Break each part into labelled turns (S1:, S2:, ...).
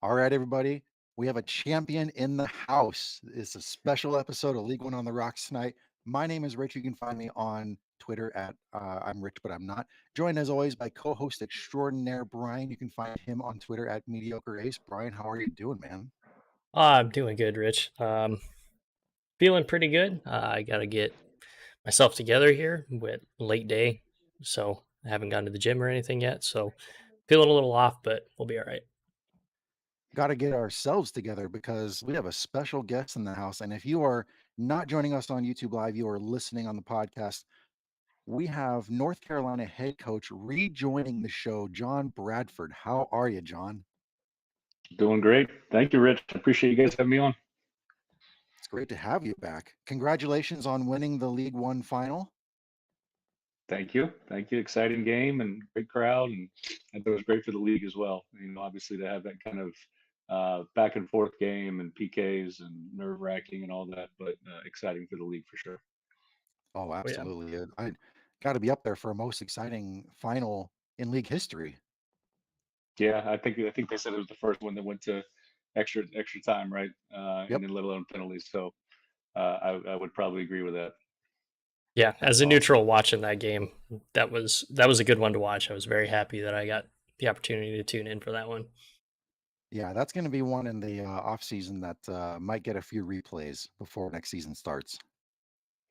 S1: All right, everybody. We have a champion in the house. It's a special episode of League One on the Rocks tonight. My name is Rich. You can find me on Twitter at I'm Rich, but I'm not. Joined as always by co-host extraordinaire Brian. You can find him on Twitter at Mediocre Ace. Brian, how are you doing, man?
S2: I'm doing good, Rich. Feeling pretty good. I got to get myself together here with late day, so I haven't gone to the gym or anything yet. So feeling a little off, but we'll be all right.
S1: Got to get ourselves together because we have a special guest in the house. And if you are not joining us on YouTube Live, you are listening on the podcast. We have North Carolina head coach rejoining the show, John Bradford. How are you, John?
S3: Doing great. Thank you, Rich. I appreciate you guys having me on.
S1: It's great to have you back. Congratulations on winning the League One final.
S3: Thank you. Thank you. Exciting game and great crowd. And I thought it was great for the league as well. Obviously to have that kind of back and forth game and PKs and nerve wracking and all that, but exciting for the league for sure.
S1: Oh,
S2: Oh, yeah,
S1: absolutely. I got to be up there for a most exciting final in league history.
S3: Yeah, I think they said it was the first one that went to extra time, right? And
S1: Yep,
S3: then let alone penalties. So I would probably agree with that.
S2: yeah. As
S1: that's
S2: a neutral
S1: awesome.
S2: watching that game, that was a good one to watch. I was very happy that I got the opportunity to tune in for that one.
S1: Yeah, that's going to be one in the off season that might get a few replays before next season starts.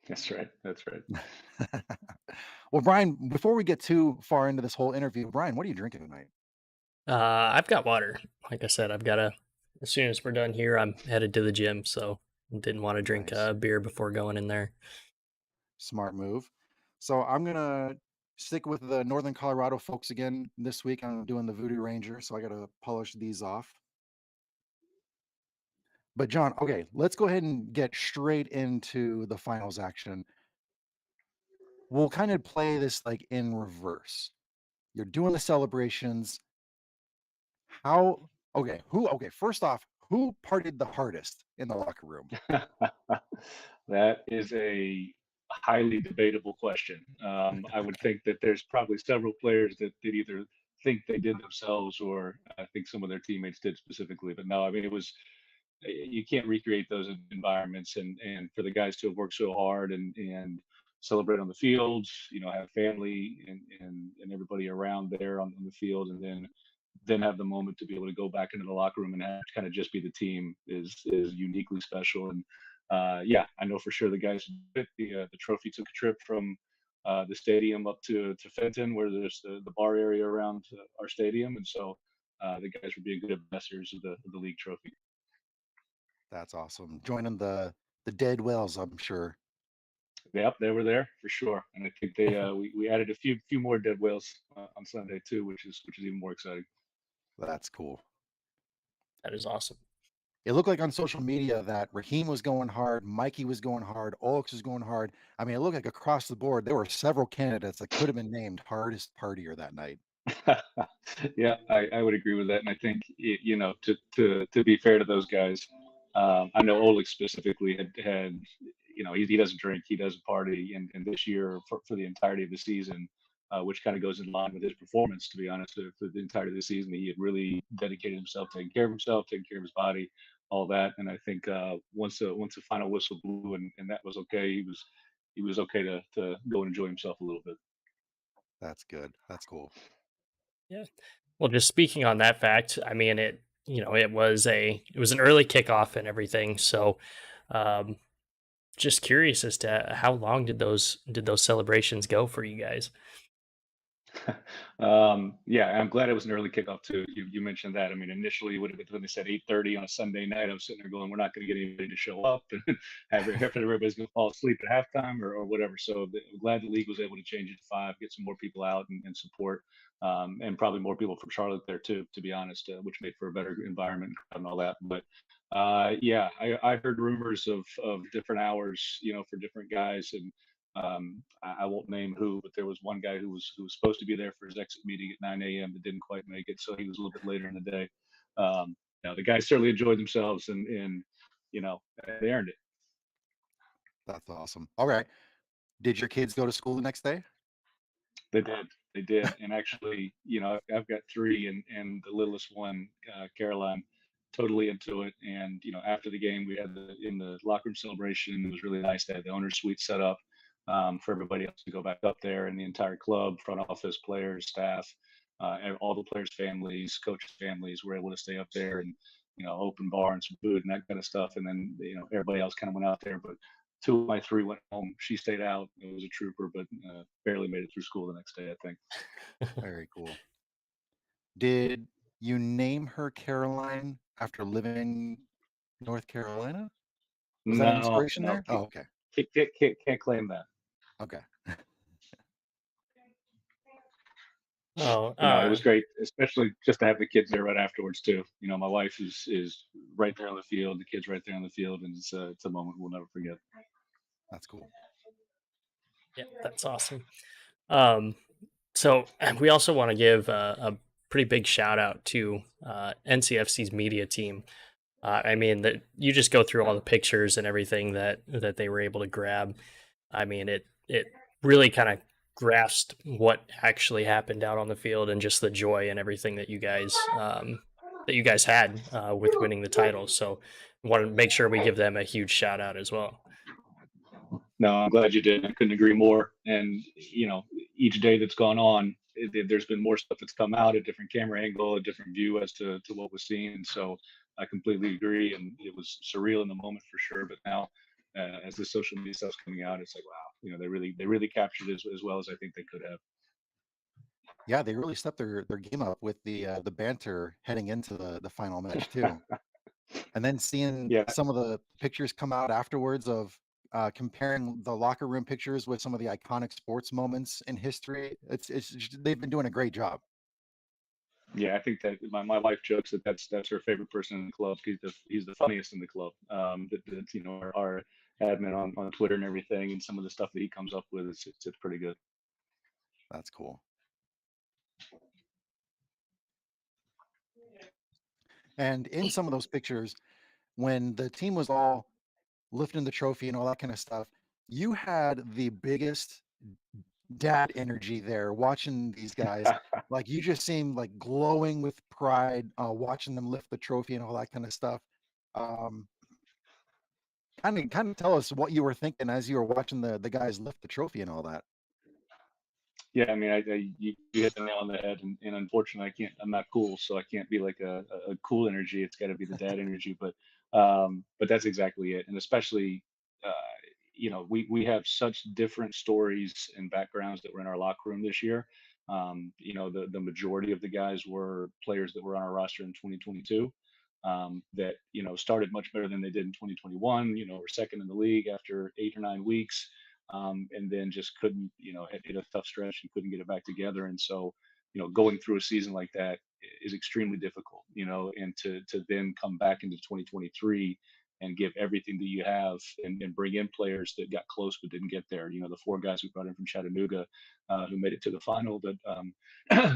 S3: That's right. That's right.
S1: Well, Brian, before we get too far into this whole interview, Brian, what are you drinking tonight?
S2: I've got water. Like I said, I've got to. As soon as we're done here, I'm headed to the gym, so didn't want to drink
S1: Nice.
S2: beer before going in there.
S1: Smart move. So I'm gonna stick with the Northern Colorado folks again this week. I'm doing the Voodoo Ranger, so I gotta polish these off. But John, okay, let's go ahead and get straight into the finals action. We'll kind of play this like in reverse. You're doing the celebrations. How okay, first off, who partied the hardest in the locker room?
S3: That is a highly debatable question. I would think that there's probably several players that either think they did themselves or I think some of their teammates did specifically. But no, I mean, it was you can't recreate those environments, and for the guys to have worked so hard and celebrate on the field, have family and everybody around there on the field, and then have the moment to be able to go back into the locker room and have kind of just be the team is uniquely special. And yeah, I know for sure the guys who did it. The trophy took a trip from the stadium up to Fenton, where there's the bar area around our stadium, and so the guys were being good ambassadors of the league trophy.
S1: That's awesome. Joining the dead whales, I'm sure.
S3: Yep, they were there for sure, and I think we added a few more dead whales on Sunday too, which is even more exciting.
S1: That's cool.
S2: That is awesome.
S1: It looked like on social media that Raheem was going hard, Mikey was going hard, Olix was going hard. I mean, it looked like across the board there were several candidates that could have been named hardest partier that night.
S3: Yeah, I would agree with that, and I think to be fair to those guys, I know Oleg specifically had he doesn't drink, he doesn't party, and this year for the entirety of the season, which kind of goes in line with his performance. To be honest, for the entirety of the season, he had really dedicated himself, taking care of himself, taking care of his body, all that. And I think once the final whistle blew and that was okay, he was okay to go and enjoy himself a little bit.
S1: That's good. That's cool.
S2: Yeah. Well, just speaking on that fact, I mean, it was an early kickoff and everything. So, um, just curious as to how long did those celebrations go for you guys?
S3: Yeah, I'm glad it was an early kickoff too. You mentioned that. I mean, initially would have been when they said 8:30 on a Sunday night. I was sitting there going, "We're not going to get anybody to show up, and after everybody's going to fall asleep at halftime or whatever." So I'm glad the league was able to change it to 5, get some more people out and support, and probably more people from Charlotte there too. To be honest, which made for a better environment and all that. But yeah, I heard rumors of different hours, for different guys, and I won't name who, but there was one guy who was supposed to be there for his exit meeting at 9 a.m. that didn't quite make it, so he was a little bit later in the day. The guys certainly enjoyed themselves, and they earned it.
S1: That's awesome. All right. Did your kids go to school the next day?
S3: They did, they did, and actually, I've got three, and the littlest one, Caroline. totally into it. And after the game, we had the locker room celebration. It was really nice. They had the owner's suite set up for everybody else to go back up there, and the entire club, front office, players, staff, and all the players' families, coaches' families were able to stay up there, and open bar and some food and that kind of stuff. And then everybody else kind of went out there, but two of my three went home. She stayed out. It was a trooper, but barely made it through school the next day, I think.
S1: Very cool. Did you name her Caroline after living in North Carolina? Was that an
S3: No,
S1: inspiration
S3: no,
S1: there? Oh, okay.
S3: can't claim that.
S1: Okay.
S2: Oh,
S3: But no, it was great, especially just to have the kids there right afterwards too. My wife is right there on the field, the kids right there on the field, and it's a moment we'll never forget.
S1: That's cool.
S2: yeah, that's awesome. Um, so we also want to give a pretty big shout out to NCFC's media team. I mean that you just go through all the pictures and everything that they were able to grab. I mean it really kind of grasped what actually happened out on the field and just the joy and everything that you guys had with winning the title. So want to make sure we give them a huge shout out as well.
S3: No, I'm glad you did. I couldn't agree more. And each day that's gone on, there's been more stuff that's come out, a different camera angle, a different view as to what was seen. And so I completely agree. And it was surreal in the moment for sure. But now, as the social media stuff's coming out, it's like, wow, they really captured it as well as I think they could have.
S1: Yeah, they really stepped their game up with the banter heading into the final match too. And then seeing
S3: Yeah,
S1: some of the pictures come out afterwards of comparing the locker room pictures with some of the iconic sports moments in history. They've been doing a great job.
S3: yeah. I think that my wife jokes that that's her favorite person in the club. He's the funniest in the club. Our admin on Twitter and everything, and some of the stuff that he comes up with, it's pretty good.
S1: That's cool. And in some of those pictures, when the team was all lifting the trophy and all that kind of stuff, you had the biggest dad energy there watching these guys. Like you just seemed like glowing with pride, watching them lift the trophy and all that kind of stuff. Um, kind of tell us what you were thinking as you were watching the guys lift the trophy and all that.
S3: Yeah, I mean, you hit the nail on the head, and unfortunately, I'm not cool, so I can't be like a cool energy. It's got to be the dad energy, but that's exactly it. And especially, uh, we have such different stories and backgrounds that were in our locker room this year. The majority of the guys were players that were on our roster in 2022. That started much better than they did in 2021. We're second in the league after 8 or 9 weeks, and then just couldn't, hit a tough stretch and couldn't get it back together. And so, going through a season like that is extremely difficult, and to then come back into 2023 and give everything that you have, and bring in players that got close but didn't get there. The four guys we brought in from Chattanooga who made it to the final, that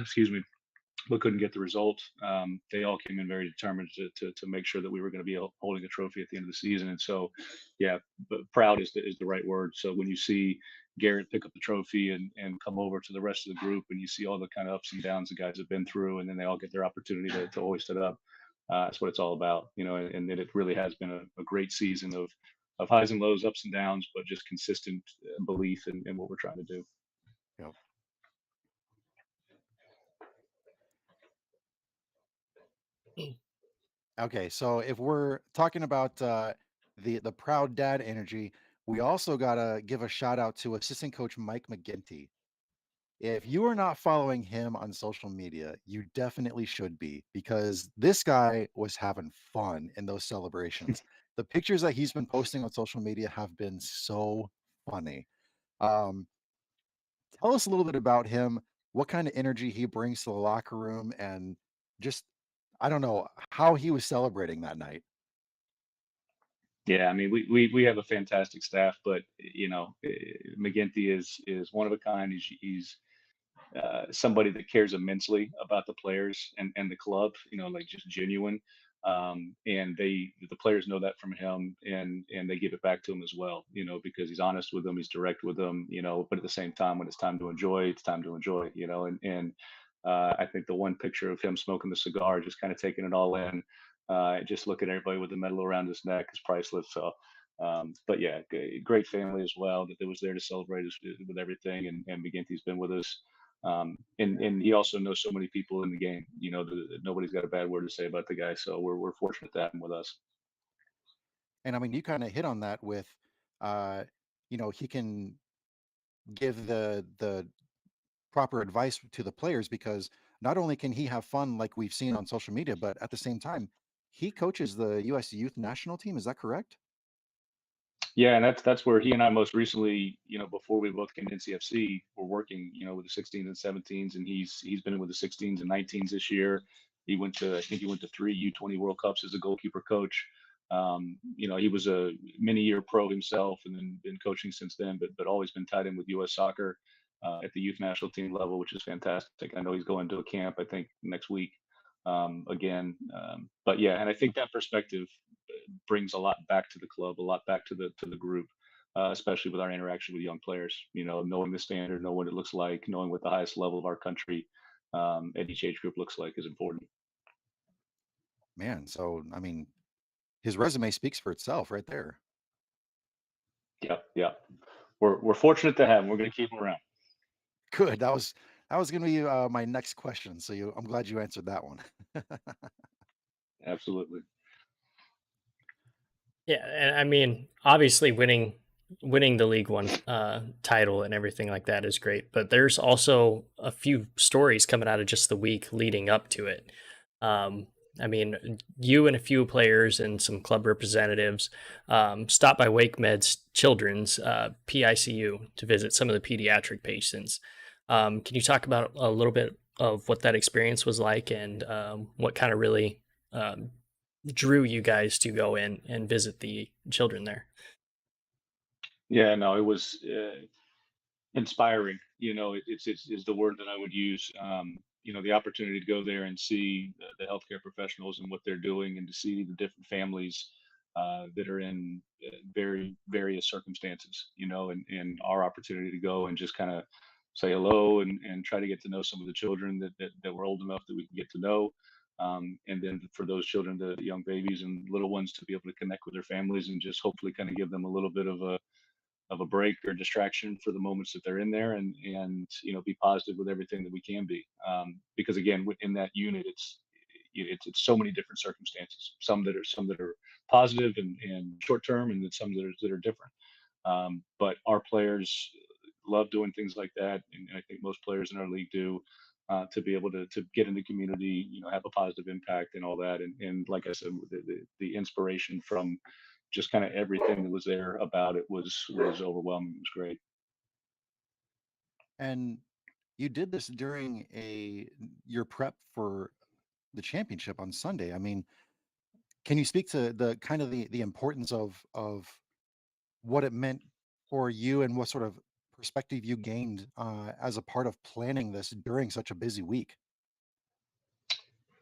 S3: excuse me, but couldn't get the result. They all came in very determined to make sure that we were going to be holding a trophy at the end of the season. And so, yeah, but proud is the right word. So when you see Garrett pick up the trophy and come over to the rest of the group, and you see all the kind of ups and downs the guys have been through, and then they all get their opportunity to hoist it up. That's what it's all about, and it really has been a great season of highs and lows, ups and downs, but just consistent belief in what we're trying to do.
S1: Yep. Okay, so if we're talking about the proud dad energy, we also gotta give a shout out to assistant coach Mike McGinty. If you are not following him on social media, you definitely should be because this guy was having fun in those celebrations. The pictures that he's been posting on social media have been so funny. Um, Tell us a little bit about him, what kind of energy he brings to the locker room, and just, I don't know, how he was celebrating that night.
S3: Yeah, I mean, we have a fantastic staff, but McGinty is one of a kind. He's somebody that cares immensely about the players and the club. Like just genuine. And the players know that from him, and they give it back to him as well. Because he's honest with them, he's direct with them. But at the same time, when it's time to enjoy, it's time to enjoy. And I think the one picture of him smoking the cigar, just kind of taking it all in, Just looking at everybody with the medal around his neck is priceless. So, but yeah, great family as well that was there to celebrate us with everything. And McGinty's been with us. And he also knows so many people in the game. Nobody's got a bad word to say about the guy. So we're fortunate to have him with us.
S1: And I mean, you kind of hit on that with, uh, he can give the proper advice to the players because not only can he have fun like we've seen on social media, but at the same time, he coaches the U.S. Youth National Team. Is that correct?
S3: Yeah, and that's where he and I most recently, before we both came to NCFC, were working, with the 16s and 17s, and he's been with the 16s and 19s this year. I think he went to three U20 World Cups as a goalkeeper coach. He was a many year pro himself, and then been coaching since then, but always been tied in with U.S. Soccer at the youth national team level, which is fantastic. I know he's going to a camp, I think next week again. But yeah, and I think that perspective brings a lot back to the club, a lot back to the group, especially with our interaction with young players. Knowing the standard, knowing what it looks like, knowing what the highest level of our country at each age group looks like is important.
S1: Man, so I mean, his resume speaks for itself right there.
S3: Yep, yep. We're fortunate to have him. We're going to keep him around.
S1: Good. That was going to be my next question. So I'm glad you answered that one.
S3: Absolutely.
S2: Yeah, and I mean, obviously, winning the League One title and everything like that is great, but there's also a few stories coming out of just the week leading up to it. Um, I mean, you and a few players and some club representatives stopped by Wake Med's Children's PICU to visit some of the pediatric patients. Can you talk about a little bit of what that experience was like and what kind of really drew you guys to go in and visit the children there?
S3: Yeah, no, it was inspiring. It's is the word that I would use. The opportunity to go there and see the healthcare professionals and what they're doing, and to see the different families that are in very various circumstances. And our opportunity to go and just kind of say hello and try to get to know some of the children that were old enough that we can get to know. And then for those children, the young babies and little ones, to be able to connect with their families and just hopefully kind of give them a little bit of a break or distraction for the moments that they're in there, and be positive with everything that we can be, because again, within that unit, it's so many different circumstances, some that are positive and short term, and then some that are different. But our players love doing things like that, and I think most players in our league do. To be able to get in the community, have a positive impact and all that, and like I said, the inspiration from just kind of everything that was there about it was overwhelming. It was great.
S1: And you did this during your prep for the championship on Sunday. I mean, can you speak to the kind of the importance of what it meant for you and what sort of perspective you gained as a part of planning this during such a busy week?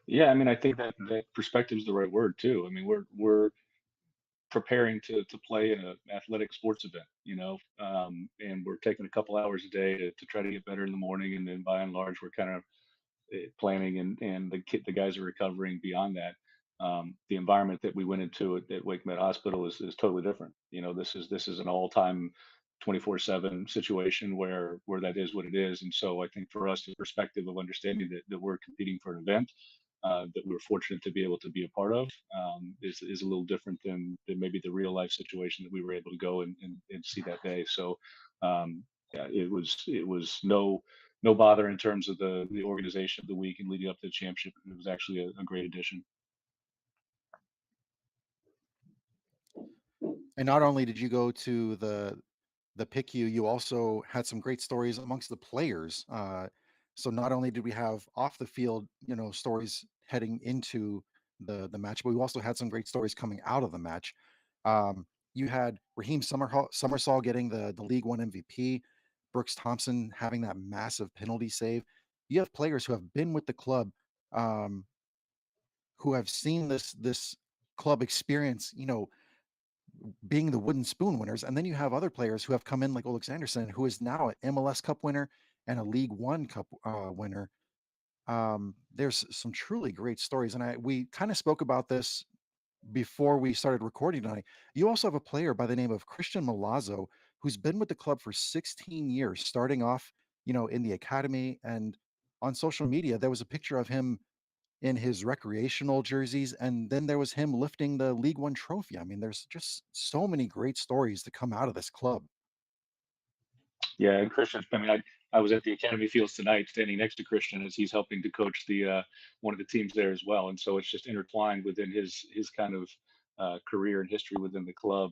S3: Yeah, I mean, I think that perspective is the right word too. I mean, we're preparing to play in an athletic sports event, and we're taking a couple hours a day to try to get better in the morning, and then by and large, we're kind of planning, and the guys are recovering beyond that. The environment that we went into at Wake Med Hospital is totally different. This is an all time 24/7 situation where that is what it is. And so I think for us, the perspective of understanding that we're competing for an event that we're fortunate to be able to be a part of is a little different than maybe the real life situation that we were able to go and see that day. So yeah, it was no bother in terms of the organization of the week and leading up to the championship. It was actually a great addition.
S1: And not only did you go to the PICU, you also had some great stories amongst the players. So not only did we have off the field, stories heading into the match, but we also had some great stories coming out of the match. You had Raheem Summersall getting the League One MVP, Brooks Thompson having that massive penalty save. You have players who have been with the club, um, who have seen this club experience, being the wooden spoon winners. And then you have other players who have come in like Olex Anderson, who is now an MLS Cup winner and a League One Cup winner. There's some truly great stories, and we kind of spoke about this before we started recording tonight. You also have a player by the name of Christian Milazzo who's been with the club for 16 years, starting off, in the academy. And on social media, there was a picture of him in his recreational jerseys, and then there was him lifting the League One trophy. I mean, there's just so many great stories to come out of this club.
S3: Yeah, and Christian. I mean, I was at the academy fields tonight, standing next to Christian as he's helping to coach the one of the teams there as well. And so it's just intertwined within his kind of career and history within the club.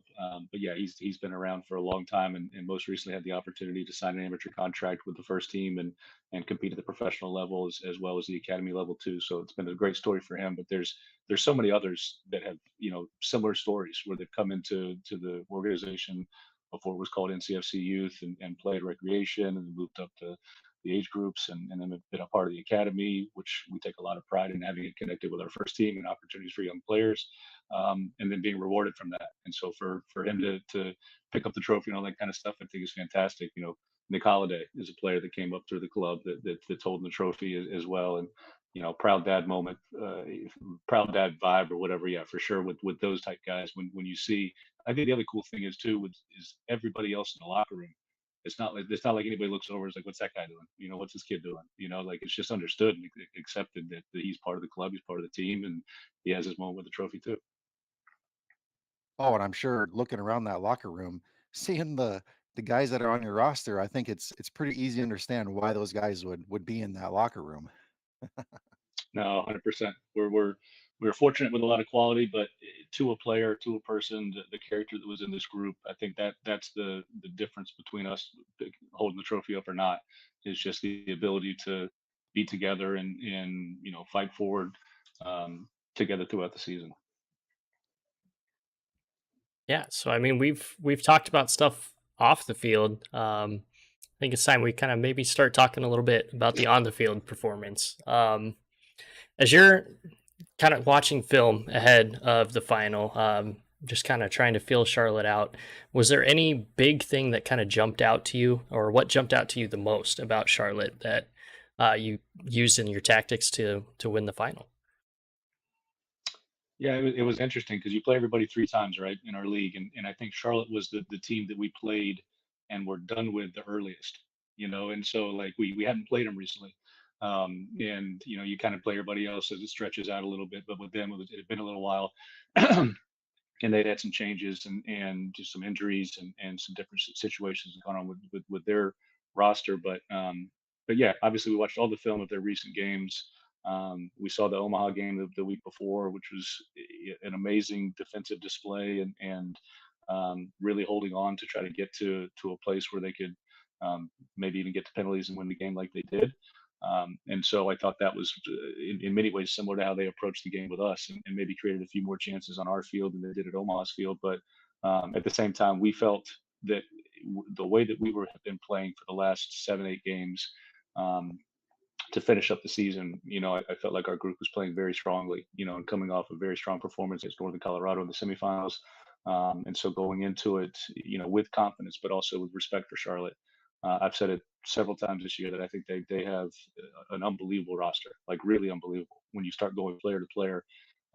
S3: But yeah, he's been around for a long time, and most recently had the opportunity to sign an amateur contract with the first team and compete at the professional level as well as the academy level too. So it's been a great story for him. But there's so many others that have similar stories where they've come into the organization before it was called NCFC Youth, and played recreation, and then moved up to the age groups, and then been a part of the academy, which we take a lot of pride in having it connected with our first team and opportunities for young players, and then being rewarded from that. And so for him to pick up the trophy and all that kind of stuff, I think is fantastic. Nick Holiday is a player that came up through the club that's holding the trophy as well, and proud dad moment, proud dad vibe or whatever. Yeah, for sure. With those type guys, when you see, I think the other cool thing is too is everybody else in the locker room. It's not like anybody looks over and is like, what's that guy doing? What's this kid doing? Like it's just understood and accepted that he's part of the club, he's part of the team, and he has his moment with the trophy too.
S1: Oh, and I'm sure looking around that locker room, seeing the guys that are on your roster, I think it's pretty easy to understand why those guys would be in that locker room.
S3: No, 100%. We're fortunate with a lot of quality, but to a player, to a person, the character that was in this group, I think that's the difference between us holding the trophy up or not, is just the ability to be together and fight forward together throughout the season.
S2: Yeah, so I mean, we've talked about stuff off the field. I think it's time we kind of maybe start talking a little bit about the on the field performance. As you're kind of watching film ahead of the final, just kind of trying to feel Charlotte out, was there any big thing that kind of jumped out to you, or what jumped out to you the most about Charlotte that you used in your tactics to win the final?
S3: Yeah, it was interesting because you play everybody three times, right, in our league, and I think Charlotte was the team that we played and were done with the earliest, and so like we hadn't played them recently, and you kind of play everybody else as it stretches out a little bit, but with them it had been a little while, and they'd had some changes and just some injuries and some different situations going on with their roster. But yeah, obviously we watched all the film of their recent games. We saw the Omaha game the week before, which was an amazing defensive display and really holding on to try to get to a place where they could maybe even get to penalties and win the game like they did. And so I thought that was in many ways similar to how they approached the game with us, and maybe created a few more chances on our field than they did at Omaha's field. But at the same time, we felt that the way that we have been playing for the last 7, 8 games, um, to finish up the season, I felt like our group was playing very strongly, and coming off a very strong performance against Northern Colorado in the semifinals. And so going into it, with confidence, but also with respect for Charlotte. I've said it several times this year that I think they have an unbelievable roster, like really unbelievable. When you start going player to player,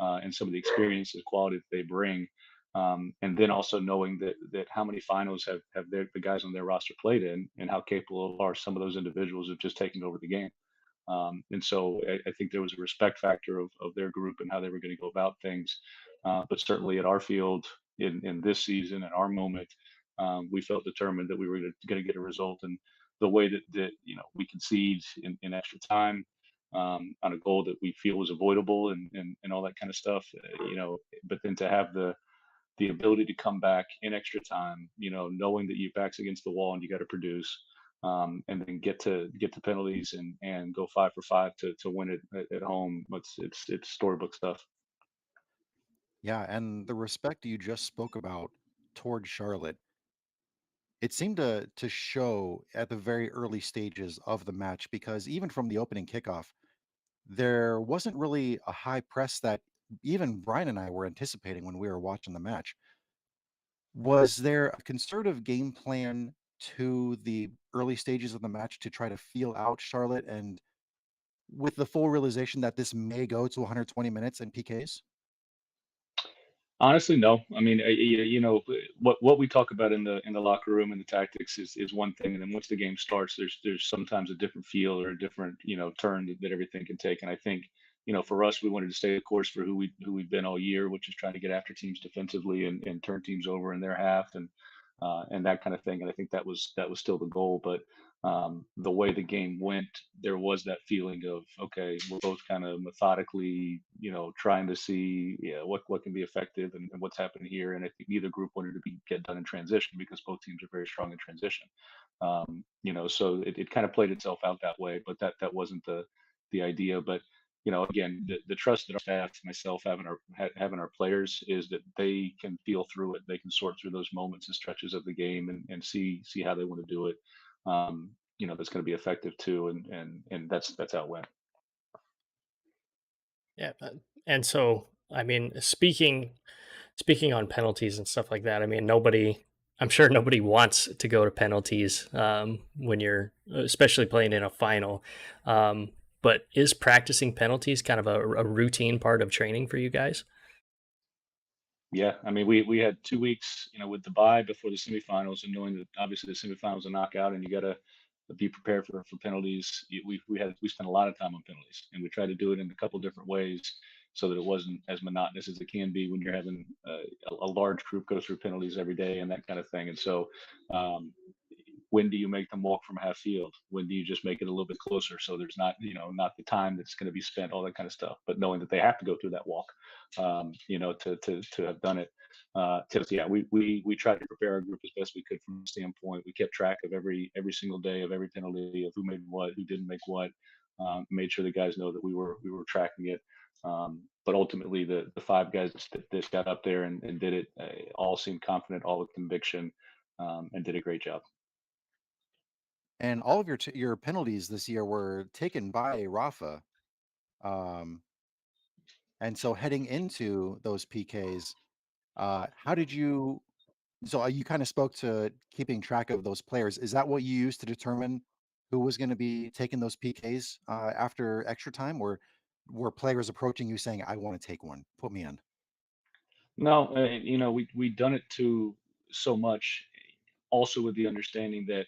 S3: and some of the experience and quality that they bring, and then also knowing that how many finals have the guys on their roster played in, and how capable are some of those individuals of just taking over the game. And so I think there was a respect factor of their group and how they were going to go about things. But certainly at our field in this season, at our moment, we felt determined that we were going to get a result. And the way that we concede in extra time, on a goal that we feel was avoidable, and all that kind of stuff, but then to have the ability to come back in extra time, knowing that your back's against the wall and you got to produce, and then get to penalties and go 5 for 5 to win it at home. It's storybook stuff.
S1: Yeah, and the respect you just spoke about towards Charlotte, it seemed to show at the very early stages of the match, because even from the opening kickoff, there wasn't really a high press that even Brian and I were anticipating when we were watching the match. Was there a concerted game plan to the early stages of the match to try to feel out Charlotte and with the full realization that this may go to 120 minutes and PKs?
S3: Honestly, no. I mean, what we talk about in the locker room and the tactics is one thing, and then once the game starts, there's sometimes a different feel or a different turn that everything can take. And I think for us, we wanted to stay the course for who we've been all year, which is trying to get after teams defensively and turn teams over in their half and that kind of thing. And I think that was still the goal, but the way the game went, there was that feeling of okay, we're both kind of methodically, trying to see what can be effective and what's happening here. And I think neither group wanted to get done in transition because both teams are very strong in transition. So it kind of played itself out that way, but that wasn't the idea. But again, the trust that our staff, myself, having our players is that they can feel through it. They can sort through those moments and stretches of the game and see how they want to do it. That's going to be effective too, and that's how it went.
S2: Yeah, and so I mean, speaking on penalties and stuff like that, I mean, I'm sure nobody wants to go to penalties when you're especially playing in a final. Um, but is practicing penalties kind of a routine part of training for you guys?
S3: Yeah, I mean, we had 2 weeks, with the bye before the semifinals, and knowing that obviously the semifinals are knockout, and you got to be prepared for penalties. We spent a lot of time on penalties, and we tried to do it in a couple different ways so that it wasn't as monotonous as it can be when you're having a large group go through penalties every day and that kind of thing. And so, um, when do you make them walk from half field? When do you just make it a little bit closer so there's not the time that's going to be spent, all that kind of stuff, but knowing that they have to go through that walk, to have done it. Yeah, we tried to prepare our group as best we could from a standpoint. We kept track of every single day of every penalty, of who made what, who didn't make what. Made sure the guys know that we were tracking it. But ultimately, the five guys that got up there and did it all seemed confident, all with conviction, and did a great job.
S1: And all of your penalties this year were taken by Rafa. Um, and so heading into those PKs, how did you so you kind of spoke to keeping track of those players. Is that what you used to determine who was going to be taking those PKs after extra time, or were players approaching you saying, "I want to take one, put me in"?
S3: No, we done it to so much, also with the understanding that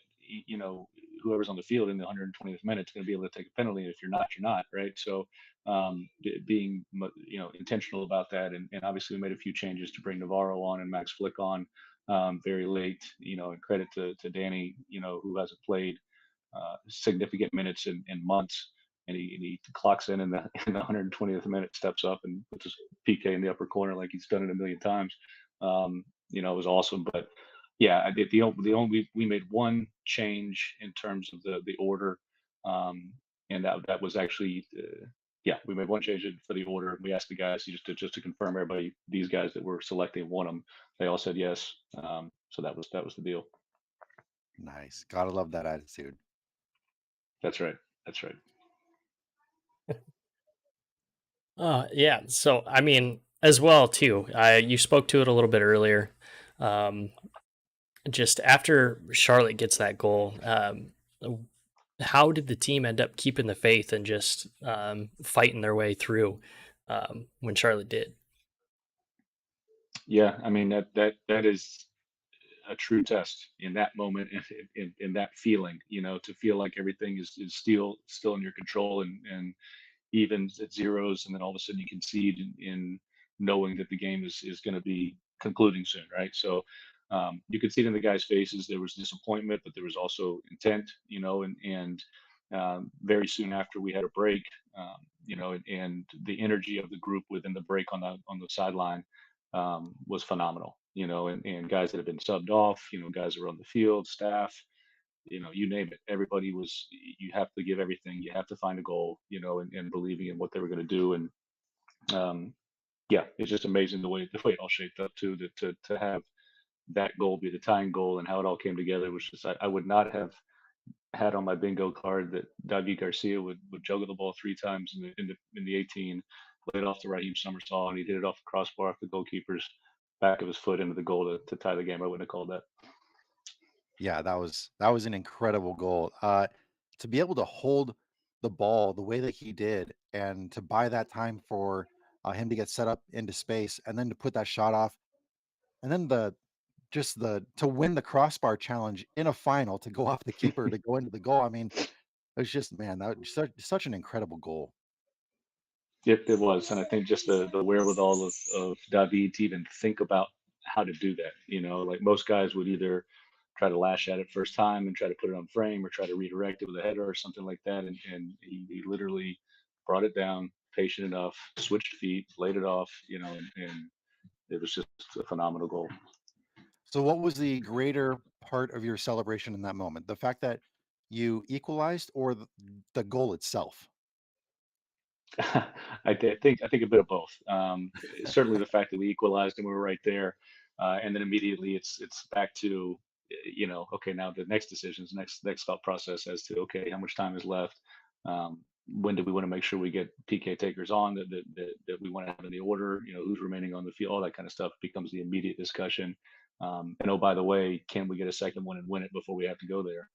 S3: whoever's on the field in the 120th minute is going to be able to take a penalty. And if you're not, you're not, right? So being intentional about that, and obviously we made a few changes to bring Navarro on and Max Flick on very late. And credit to Danny, who hasn't played significant minutes in months. And he clocks in the in the 120th minute, steps up and puts his PK in the upper corner like he's done it a million times. It was awesome. But yeah, I did the only we made one change in terms of the order, and that was actually yeah, we made one change for the order. We asked the guys just to confirm everybody, these guys that were selecting want them. They all said yes. So that was the deal.
S1: Nice, gotta love that attitude.
S3: That's right. That's right.
S2: Yeah. So I mean, as well too. You spoke to it a little bit earlier. Um, just after Charlotte gets that goal, how did the team end up keeping the faith and just fighting their way through when Charlotte did?
S3: Yeah, I mean that is a true test in that moment and in that feeling, to feel like everything is still in your control and evens at zeros, and then all of a sudden you concede in knowing that the game is going to be concluding soon, right? So you could see it in the guys' faces. There was disappointment, but there was also intent, and very soon after we had a break, and the energy of the group within the break on the sideline was phenomenal. And guys that have been subbed off, guys that were on the field, staff, you name it. Everybody was. You have to give everything. You have to find a goal, and believing in what they were going to do. And um, yeah, it's just amazing the way it all shaped up too. To have that goal be the tying goal and how it all came together was just I would not have had on my bingo card that David Garcia would juggle the ball 3 times in the 18, lay it off to Raheem Somersault, and he did it off the crossbar off the goalkeeper's back of his foot into the goal to tie the game. I wouldn't have called that.
S1: Yeah, that was an incredible goal. To be able to hold the ball the way that he did, and to buy that time for him to get set up into space, and then to put that shot off, and then the to win the crossbar challenge in a final to go off the keeper to go into the goal. I mean, it was just, man, that was such an incredible goal.
S3: Yep, it was, and I think just the wherewithal of David to even think about how to do that. Like most guys would either try to lash at it first time and try to put it on frame, or try to redirect it with a header or something like that. And he literally brought it down, patient enough, switched feet, laid it off. And it was just a phenomenal goal.
S1: So what was the greater part of your celebration in that moment? The fact that you equalized, or the goal itself?
S3: I think a bit of both. Certainly the fact that we equalized and we were right there, and then immediately it's back to okay, now the next decisions, next thought process as to okay, how much time is left. When do we want to make sure we get PK takers on that we want to have in the order? Who's remaining on the field, all that kind of stuff becomes the immediate discussion. And oh, by the way, can we get a second one and win it before we have to go there?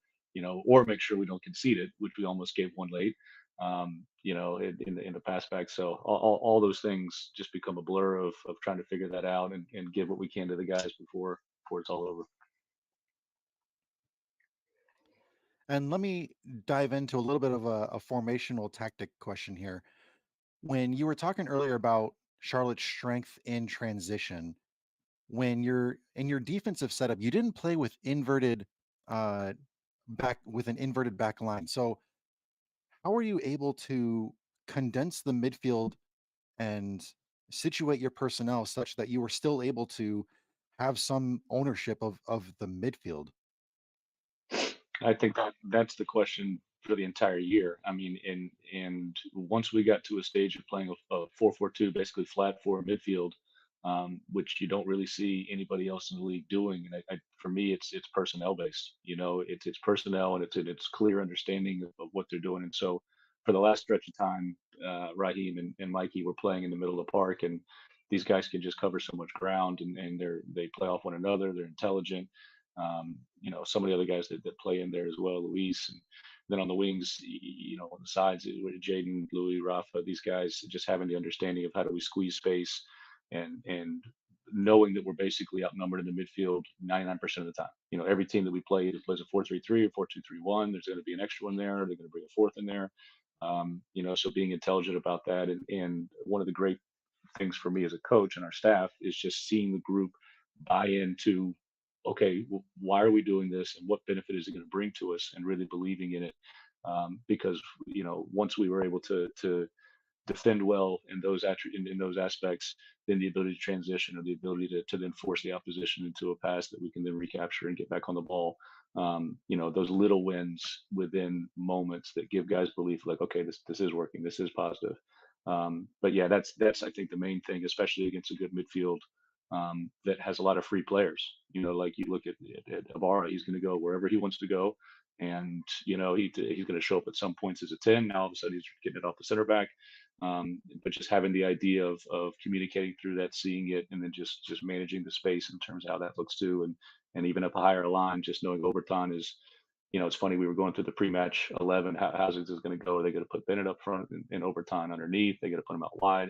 S3: Or make sure we don't concede it, which we almost gave one late, in the pass back. So all those things just become a blur of trying to figure that out and give what we can to the guys before it's all over.
S1: And let me dive into a little bit of a formational tactic question here. When you were talking earlier about Charlotte's strength in transition, when you're in your defensive setup, you didn't play with inverted uh with an inverted back line. So how are you able to condense the midfield and situate your personnel such that you were still able to have some ownership of the midfield?
S3: I think that's the question for the entire year. I mean, and once we got to a stage of playing a 4-4-2, basically flat four midfield, which you don't really see anybody else in the league doing. And for me, it's personnel based. It's personnel, and it's clear understanding of what they're doing. And so, for the last stretch of time, Raheem and Mikey were playing in the middle of the park, and these guys can just cover so much ground, and they play off one another. They're intelligent. Some of the other guys that play in there as well, Luis, and then on the wings, on the sides, Jaden, Louis, Rafa, these guys just having the understanding of how do we squeeze space, and knowing that we're basically outnumbered in the midfield 99% of the time. Every team that we play either plays a 4-3-3 or 4-2-3-1. There's going to be an extra one there. They're going to bring a fourth in there. So being intelligent about that, and one of the great things for me as a coach and our staff is just seeing the group buy into, okay, why are we doing this, and what benefit is it going to bring to us, and really believing in it. Because once we were able to defend well in in those aspects, then the ability to transition, or the ability to then force the opposition into a pass that we can then recapture and get back on the ball. Those little wins within moments that give guys belief, like, okay, this is working, this is positive. But yeah, that's I think the main thing, especially against a good midfield that has a lot of free players. Like you look at Ibarra, he's going to go wherever he wants to go, and he's going to show up at some points as a 10. Now all of a sudden he's getting it off the center back. But just having the idea of communicating through that, seeing it, and then just managing the space in terms of how that looks too, and even up a higher line, just knowing overtime is. It's funny. We were going through the pre-match 11. How's this going to go? Are they going to put Bennett up front and overtime underneath? They got to put him out wide.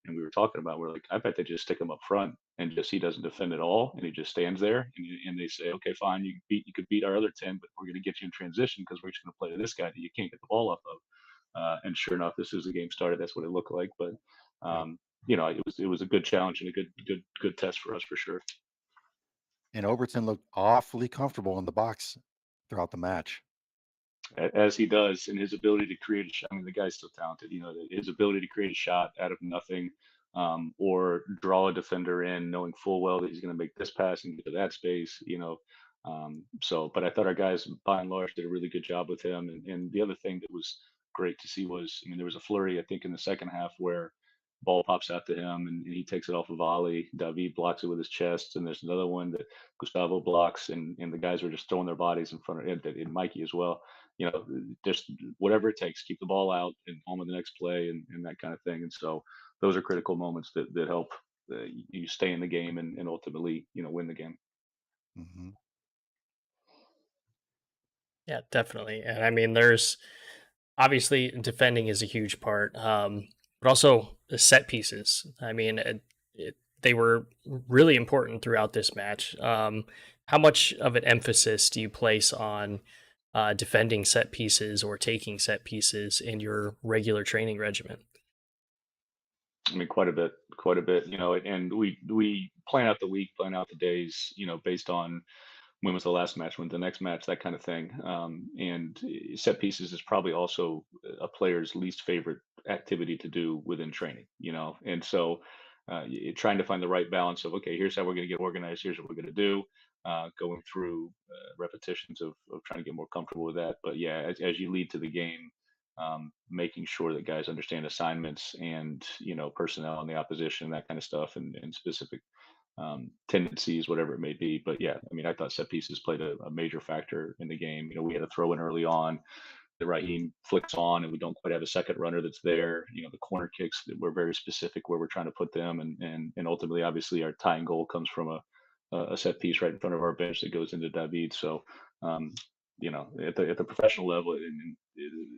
S3: And we were talking about, we're like, I bet they just stick him up front, and just he doesn't defend at all, and he just stands there, and they say, okay, fine, you could beat our other 10, but we're going to get you in transition because we're just going to play to this guy that you can't get the ball off of. And sure enough, as the game started, that's what it looked like. But
S1: Yep.
S3: it was a good challenge and a good test for us for sure.
S1: And Overton looked awfully comfortable in the box throughout the match.
S3: As he does, and his ability to create a shot. I mean, the guy's so talented. His ability to create a shot out of nothing, or draw a defender in, knowing full well that he's going to make this pass and get to that space. But I thought our guys, by and large, did a really good job with him. And the other thing that was great to see was, I mean, there was a flurry, I think, in the second half where ball pops out to him, and he takes it off a volley. David blocks it with his chest, and there's another one that Gustavo blocks, and the guys were just throwing their bodies in front of it, and Mikey as well. Just whatever it takes, keep the ball out and on with the next play, and that kind of thing. And so those are critical moments that help you stay in the game, and ultimately, win the game.
S1: Mhm.
S2: Yeah, definitely. And I mean, there's obviously defending is a huge part, but also the set pieces. I mean, they were really important throughout this match. How much of an emphasis do you place on defending set pieces or taking set pieces in your regular training regimen?
S3: I mean, quite a bit. And we plan out the week, plan out the days, based on when was the last match, when's the next match, that kind of thing. And set pieces is probably also a player's least favorite activity to do within training, And so trying to find the right balance of, okay, here's how we're going to get organized, here's what we're going to do, going through repetitions of trying to get more comfortable with that. But yeah, as you lead to the game, making sure that guys understand assignments and, personnel on the opposition, that kind of stuff, and specific tendencies, whatever it may be. But yeah, I mean, I thought set pieces played a major factor in the game. We had a throw in early on. The Raheem flicks on, and we don't quite have a second runner that's there. The corner kicks that we're very specific where we're trying to put them, and ultimately, obviously, our tying goal comes from a set piece right in front of our bench that goes into David. So, at the professional level,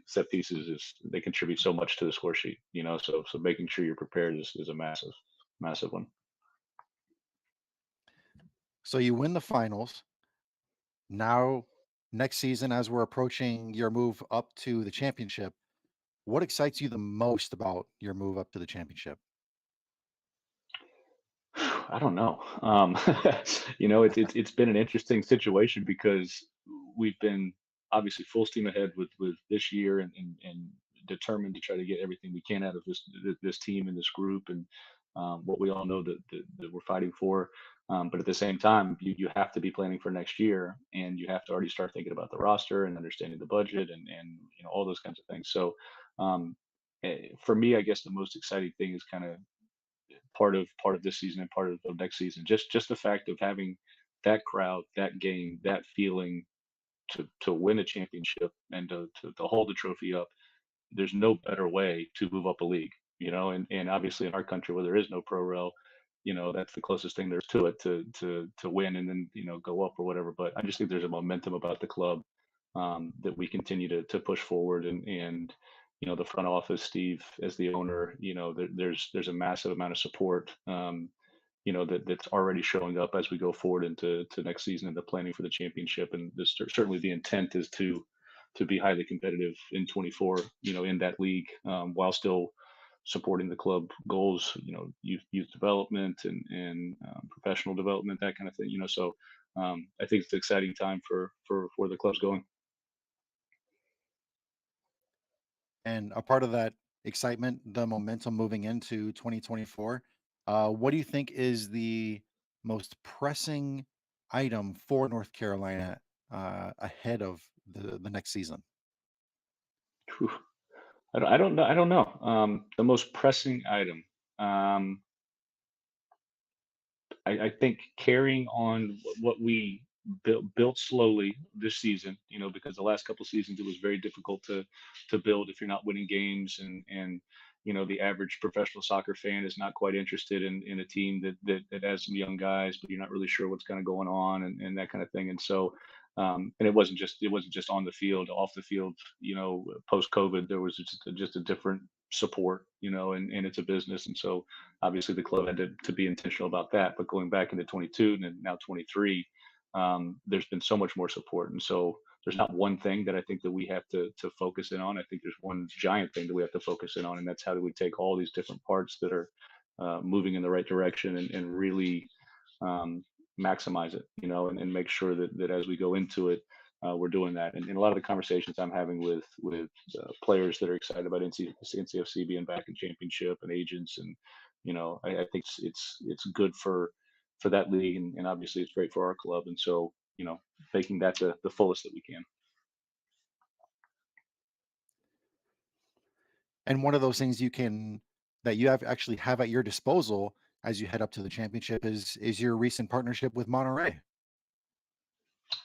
S3: set pieces they contribute so much to the score sheet. So making sure you're prepared is a massive one.
S1: So you win the finals. Now, next season, as we're approaching your move up to the championship, what excites you the most about your move up to the championship?
S3: I don't know. It's been an interesting situation because we've been obviously full steam ahead with this year, and determined to try to get everything we can out of this team and this group, and what we all know that we're fighting for. But at the same time, you have to be planning for next year, and you have to already start thinking about the roster and understanding the budget, and all those kinds of things. So um, for me, I guess the most exciting thing is kind of part of this season and part of next season. Just the fact of having that crowd, that game, that feeling to win a championship and to hold the trophy up. There's no better way to move up a league, and obviously in our country where there is no pro rel, that's the closest thing there's to it to win and then go up or whatever. But I just think there's a momentum about the club, that we continue to push forward, and the front office, Steve as the owner, there's a massive amount of support, that's already showing up as we go forward into next season and the planning for the championship. And certainly the intent is to be highly competitive in 24, in that league, while still supporting the club goals, youth development and professional development, that kind of thing. So I think it's an exciting time for where the club's going.
S1: And a part of that excitement, the momentum moving into 2024, what do you think is the most pressing item for North Carolina ahead of the next season?
S3: Whew. I don't know. I don't know. The most pressing item. Um, I think carrying on what we built slowly this season, because the last couple seasons it was very difficult to build if you're not winning games, and the average professional soccer fan is not quite interested in a team that has some young guys, but you're not really sure what's kind of going on, and that kind of thing. And so, and it wasn't just on the field, off the field. Post COVID, there was just a different support, and it's a business, and so obviously the club had to be intentional about that. But going back into 22 and then now 23, there's been so much more support, and so there's not one thing that I think that we have to focus in on. I think there's one giant thing that we have to focus in on, and that's how do we take all these different parts that are moving in the right direction, and really um, maximize it, and make sure that as we go into it, we're doing that. And a lot of the conversations I'm having with players that are excited about NCFC being back in championship, and agents, and I think it's good for that league, and obviously it's great for our club. And so making that the fullest that we can.
S1: And one of those things that you have actually have at your disposal as you head up to the championship is your recent partnership with Monterey.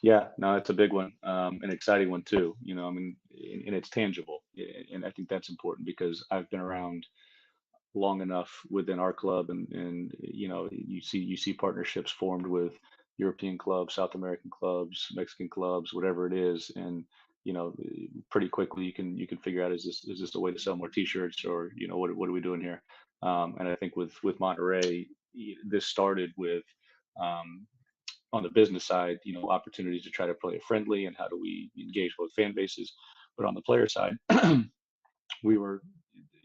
S3: Yeah, no, it's a big one, an exciting one too. I mean, and it's tangible, and I think that's important because I've been around long enough within our club, and you see partnerships formed with European clubs, South American clubs, Mexican clubs, whatever it is, and pretty quickly you can figure out, is this a way to sell more T-shirts, or what are we doing here? And I think with Monterey, this started with, um, on the business side, opportunities to try to play it friendly and how do we engage both fan bases. But on the player side, we were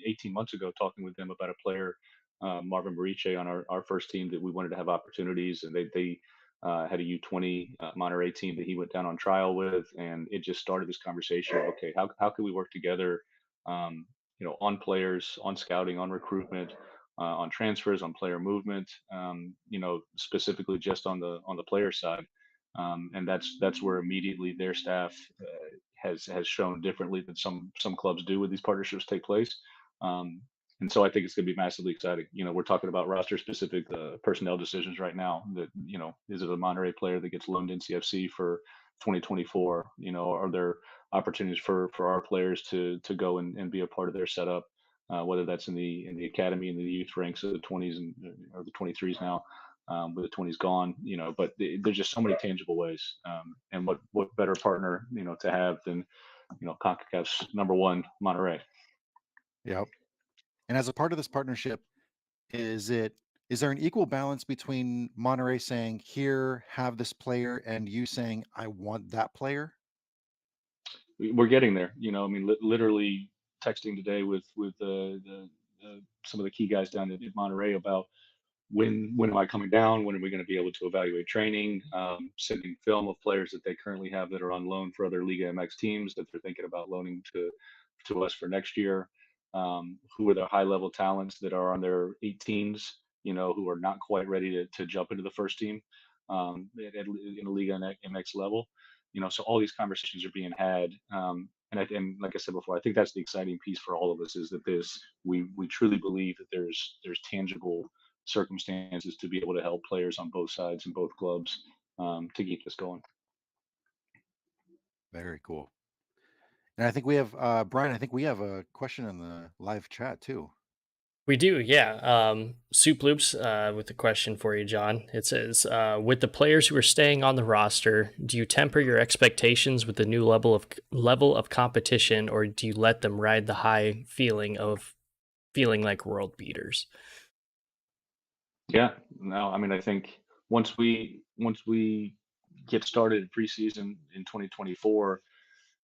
S3: 18 months ago talking with them about a player, Marvin Mariche, on our first team, that we wanted to have opportunities, and they had a U20 Monterey team that he went down on trial with, and it just started this conversation of, okay, how can we work together, on players, on scouting, on recruitment, on transfers, on player movement, specifically just on the player side. And that's where immediately their staff has shown differently than some clubs do when these partnerships take place. Um, and so I think it's going to be massively exciting. We're talking about roster specific personnel decisions right now. That, is it a Monterey player that gets loaned NCFC for 2024? Are there opportunities for our players to go and be a part of their setup, whether that's in the academy, in the youth ranks of the 20s or the 23s now, with the 20s gone. But there's just so many tangible ways. And what better partner to have than CONCACAF's number one, Monterey.
S1: Yep. And as a part of this partnership, is it is there an equal balance between Monterey saying, "Here, have this player," and you saying, "I want that player"?
S3: We're getting there. I mean, literally texting today with some of the key guys down at Monterey about when am I coming down? When are we going to be able to evaluate training? Sending film of players that they currently have that are on loan for other Liga MX teams that they're thinking about loaning to us for next year. Who are the high level talents that are on their 18s, who are not quite ready to jump into the first team, in a Liga MX level. So all these conversations are being had. And like I said before, I think that's the exciting piece for all of us, is that we truly believe that there's tangible circumstances to be able to help players on both sides and both clubs, to keep this going.
S1: Very cool. And I think we have Brian, I think we have a question in the live chat too.
S2: We do, yeah. Soup Loops with a question for you, John. It says, with the players who are staying on the roster, do you temper your expectations with the new level of competition, or do you let them ride the high feeling of feeling like world beaters?
S3: Yeah, no, I mean, I think once we get started in preseason in 2024,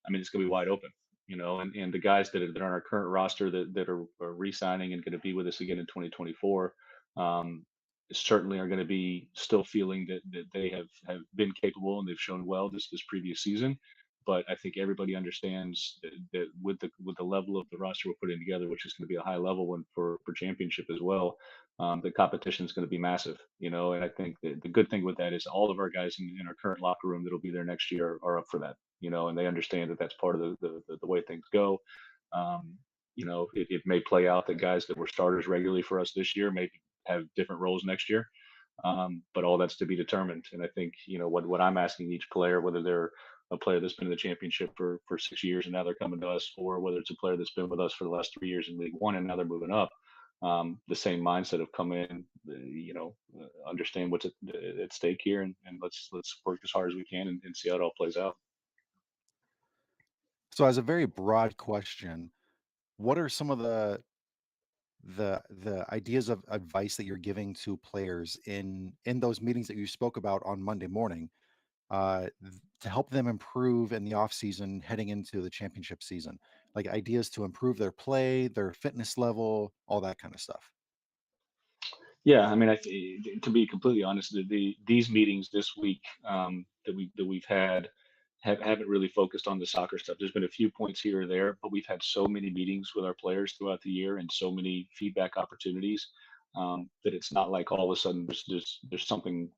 S3: I mean, it's going to be wide open, and the guys that are on our current roster that are re-signing and going to be with us again in 2024, um, certainly are going to be still feeling that they have been capable and they've shown well this previous season. But I think everybody understands that with the level of the roster we're putting together, which is going to be a high level one for championship as well, the competition is going to be massive, and I think the good thing with that is all of our guys in our current locker room that'll be there next year are up for that, and they understand that that's part of the way things go. It may play out that guys that were starters regularly for us this year may have different roles next year, but all that's to be determined. And I think what I'm asking each player, whether they're a player that's been in the championship for 6 years and now they're coming to us, or whether it's a player that's been with us for the last 3 years in League One and now they're moving up, the same mindset of come in, understand what's at stake here, and let's work as hard as we can and see how it all plays out.
S1: So as a very broad question, what are some of the ideas of advice that you're giving to players in those meetings that you spoke about on Monday morning, to help them improve in the off season heading into the championship season? Like ideas to improve their play, their fitness level, all that kind of stuff.
S3: Yeah, I mean, to be completely honest, these meetings this week, that we've had haven't really focused on the soccer stuff. There's been a few points here or there, but we've had so many meetings with our players throughout the year and so many feedback opportunities, that it's not like all of a sudden there's something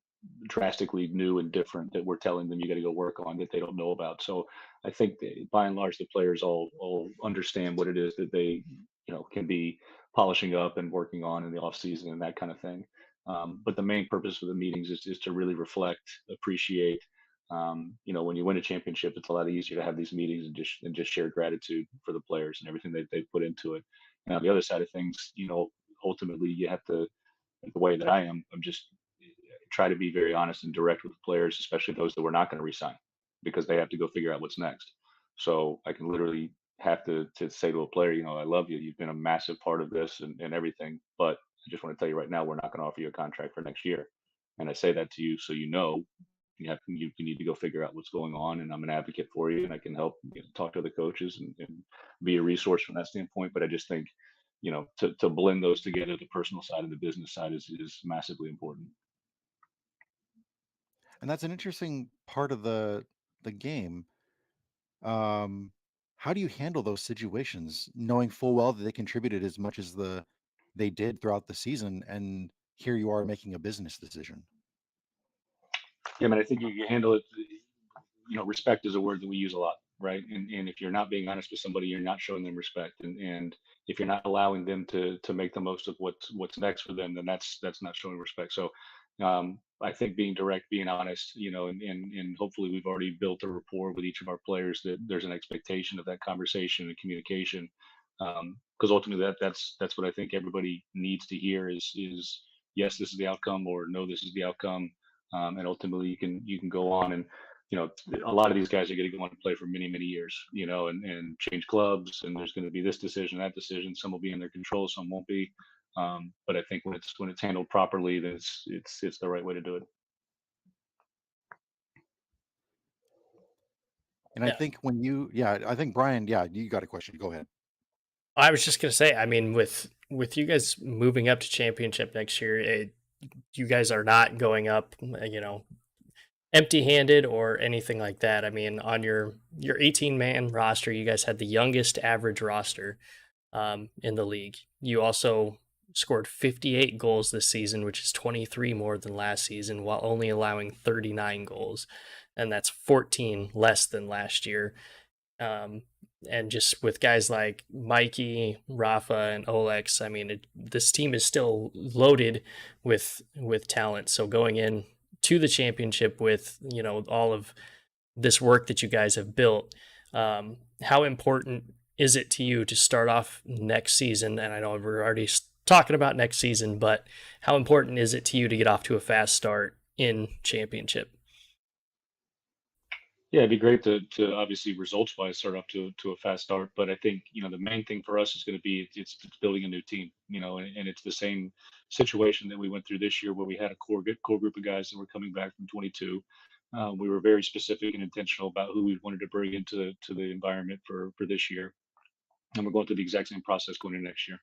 S3: drastically new and different that we're telling them you got to go work on that they don't know about. So I think that by and large the players all understand what it is that they can be polishing up and working on in the off season and that kind of thing. But the main purpose of the meetings is to really reflect, appreciate. When you win a championship, it's a lot easier to have these meetings and just share gratitude for the players and everything that they put into it. And on the other side of things, ultimately you have to, the way that I am, I'm just try to be very honest and direct with the players, especially those that we're not going to resign, because they have to go figure out what's next. So I can literally have to say to a player, I love you. You've been a massive part of this and everything. But I just want to tell you right now, we're not going to offer you a contract for next year. And I say that to you so you need to go figure out what's going on. And I'm an advocate for you, and I can help talk to the coaches and be a resource from that standpoint. But I just think, to blend those together, the personal side and the business side is massively important.
S1: And that's an interesting part of the game. Um, how do you handle those situations, knowing full well that they contributed as much as they did throughout the season, and here you are making a business decision?
S3: Yeah, I mean, I think you handle it. Respect is a word that we use a lot, right? And if you're not being honest with somebody, you're not showing them respect. And if you're not allowing them to make the most of what's next for them, then that's not showing respect. So I think being direct, being honest, and hopefully we've already built a rapport with each of our players that there's an expectation of that conversation and communication. Because ultimately that's what I think everybody needs to hear is yes, this is the outcome, or no, this is the outcome. And ultimately you can go on and you know, a lot of these guys are going to go on to play for many, many years, and change clubs. And there's going to be this decision, that decision. Some will be in their control, some won't be. But I think when it's handled properly, then it's the right way to do it.
S1: And I
S2: Yeah.
S1: think I think Brian, you got a question. Go ahead.
S2: I was just gonna say, I mean, with you guys moving up to championship next year, you guys are not going up, empty-handed or anything like that. I mean, on your 18-man roster, you guys had the youngest average roster in the league. You also scored 58 goals this season, which is 23 more than last season, while only allowing 39 goals, and that's 14 less than last year. Um, and just with guys like Mikey, Rafa, and Olex, I mean, this team is still loaded with talent. So going in to the championship with all of this work that you guys have built, how important is it to you to start off next season? And I know we're already talking about next season, but how important is it to you to get off to a fast start in championship?
S3: Yeah, it'd be great to obviously results wise start off to a fast start, but I think the main thing for us is going to be it's building a new team, and it's the same situation that we went through this year where we had a core group of guys that were coming back from 22. We were very specific and intentional about who we wanted to bring into the environment for this year, and we're going through the exact same process going into next year.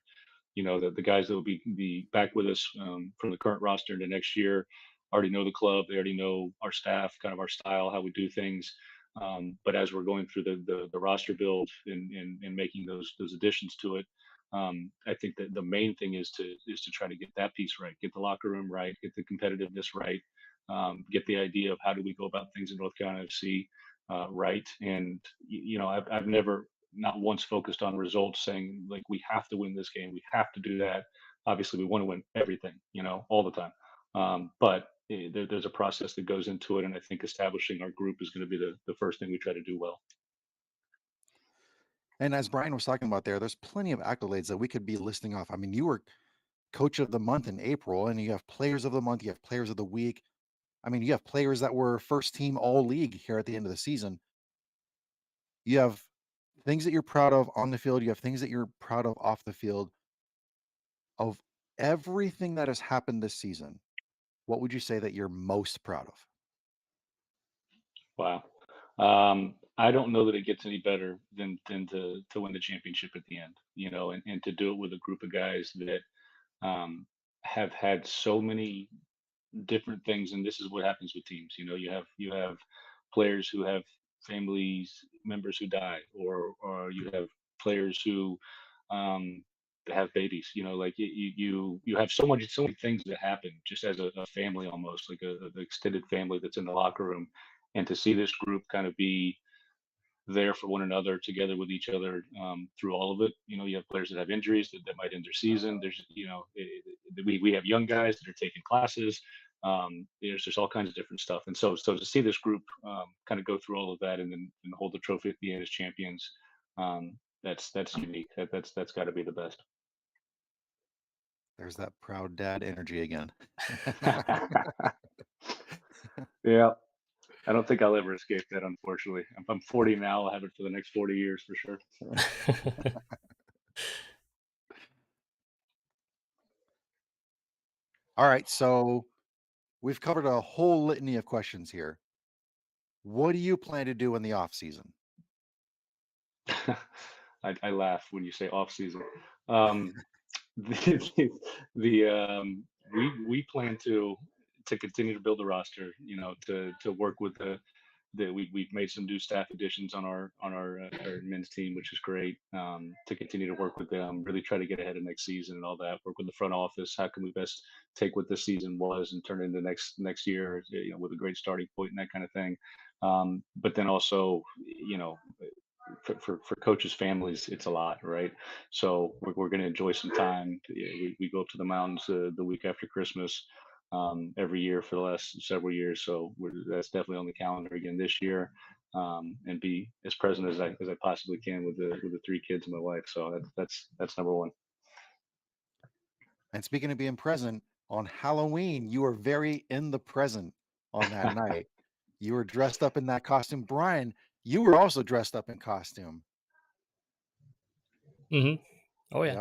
S3: The guys that will be back with us from the current roster into next year already know the club. They already know our staff, kind of our style, how we do things. But as we're going through the roster build and making those additions to it, I think that the main thing is to try to get that piece right, get the locker room right, get the competitiveness right, get the idea of how do we go about things in North Carolina FC right. And I've never not once focused on results, saying like we have to win this game, we have to do that. Obviously, we want to win everything, all the time. But there's a process that goes into it, and I think establishing our group is going to be the first thing we try to do well.
S1: And as Brian was talking about there's plenty of accolades that we could be listing off. I mean, you were coach of the month in April, and you have players of the month, you have players of the week. I mean, you have players that were first team all league here at the end of the season. You have things that you're proud of on the field, you have things that you're proud of off the field. Of everything that has happened this season, what would you say that you're most proud of?
S3: Wow. I don't know that it gets any better than to win the championship at the end, and to do it with a group of guys that have had so many different things. And this is what happens with teams. You have players who have families members who die, or you have players who um have babies, like you have so many things that happen just as a family, almost like a extended family that's in the locker room. And to see this group kind of be there for one another, together with each other, through all of it. You have players that have injuries that might end their season. We have young guys that are taking classes. There's just all kinds of different stuff. And so to see this group kind of go through all of that and hold the trophy at the end as champions, that's unique. That's got to be the best.
S1: There's that proud dad energy again.
S3: Yeah. I don't think I'll ever escape that, unfortunately. If I'm 40 now, I'll have it for the next 40 years for sure. So,
S1: All right, so we've covered a whole litany of questions here. What do you plan to do in the off season?
S3: I laugh when you say off season. Um, the, we plan to continue to build the roster. You know, to work with we've made some new staff additions on our men's team, which is great. To continue to work with them, really try to get ahead of next season and all that. Work with the front office. How can we best take what this season was and turn it into next year? You know, with a great starting point and that kind of thing. But then also, you know, for coaches' families, it's a lot, right? So we're going to enjoy some time. Yeah, we go up to the mountains the week after Christmas every year for the last several years. So that's definitely on the calendar again this year, and be as present as I possibly can with the three kids and my wife. So that's number one.
S1: And speaking of being present, on Halloween, you were very in the present on that night. You were dressed up in that costume. Brian, you were also dressed up in costume.
S2: Hmm. Oh yeah,